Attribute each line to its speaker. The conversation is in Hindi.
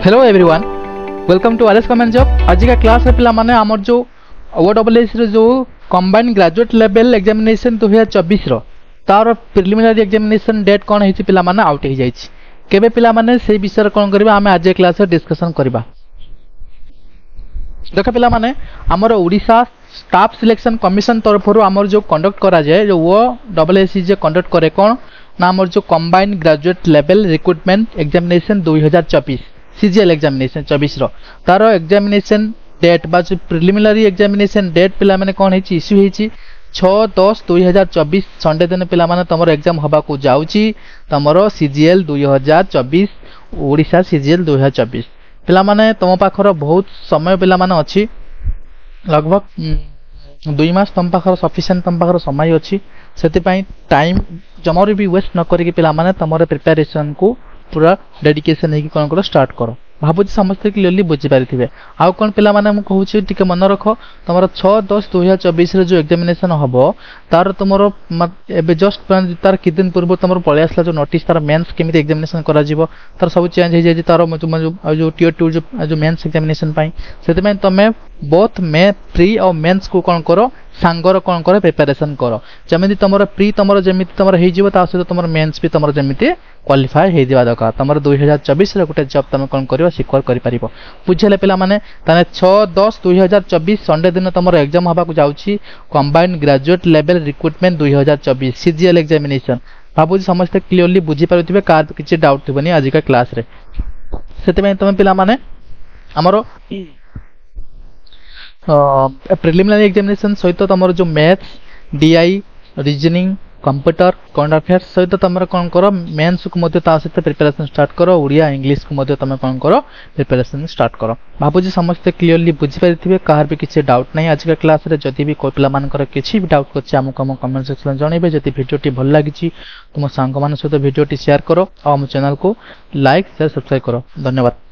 Speaker 1: Hello everyone, welcome to RS comment job. आज का क्लास पिला माने आमर जो ओडब्ल्यूएस रो जो कंबाइंड ग्रेजुएट लेवल एग्जामिनेशन 2024 रो तार प्रिलिमिनरी एग्जामिनेशन डेट कोन हेछि पिला माने आउट हे जाइछि। केबे पिला माने से विषय कोन करबा आमे आज क्लास रे डिस्कशन करबा। देख पिला माने आमर ओडिशा स्टाफ सिलेक्शन कमिशन तरफ आमर जो कंडक्ट करा जाय जो ओडब्ल्यूएस जे कंडक्ट करे कोन ना आमर जो combined graduate level recruitment examination 2024 CGL examination 24 रो तार एग्जामिनेशन डेट बा जो प्रिलिमिनरी एग्जामिनेशन डेट पिला माने कोन हेछि इश्यू हेछि 6/10/2024 संडे दिन पिला माने तमरो एग्जाम हबा को जाउची तमरो सीजीएल 2024 ओडिशा सीजीएल 2024 पिला माने तम पाखर बहुत समय पिला माने अछि लगभग 2 मास तम पाखर सफिशिएंट तम पाखर समय अछि सेति पई टाइम जमर भी वेस्ट न करी पिला माने तमरो प्रिपरेशन को पूरा डेडिकेशन है कि कौन करो स्टार्ट करो। भावुँ समस्त क्लियरली बुझी पारिथिबे। आउ कोन पिला माने मु कहूची टिके मन रख तमरो 6/10/2024 रे जो एग्जामिनेशन हबो तार तमरो एबे जस्ट तार कि दिन पूर्व तमरो पळे आसला जो नोटिस तार मेंस केमिति एग्जामिनेशन करा जिवो तार सब चेंज हे जाय तार जो टियर 2 जो मेंस एग्जामिनेशन पई सेते में तमे बोथ मे प्री और मेंस को कोन करो सांगर कोन करो प्रिपरेशन करो जमिति तमरो प्री तमरो जमिति तमरो हे जिवो ता सहित तमरो मेंस भी तमरो जमिति क्वालिफाई हे दिवा दका तमरो 2024 रे गुटे जॉब तमे कोन करिवो सिक्योर करि परिबो। बुझले पिला माने ताने 6/10/2024 संडे दिन तमरो एग्जाम हबा को जाउची combined graduate level recruitment 2024 CGL examination. भाबु समस्त क्लियरली बुझी पारुथिबे कार किछि डाउट थिबनी आज का क्लास रे सेते में तमे पिला माने हमरो प्रिलिमिनरी एग्जामिनेशन सहित तमरो जो maths DI reasoning computer current affairs सहित तमरो कोन करो मेंस को मध्ये ता सहित प्रिपरेशन स्टार्ट करो ओडिया इंग्लिश को मध्ये तमे कोन करो प्रिपरेशन स्टार्ट करो। भाबु जी समस्त क्लियरली बुझी पारिथिबे कार भी किछि डाउट नै आज का क्लास रे जति भी कोइ पिला मानकर किछि भी डाउट करछि हमको कमेंट सेक्शन में जणैबे। जति वीडियो टी भल लागिछि तुम सांग मान सहित वीडियो टी शेयर करो और हम चैनल को लाइक शेयर सब्सक्राइब करो। धन्यवाद।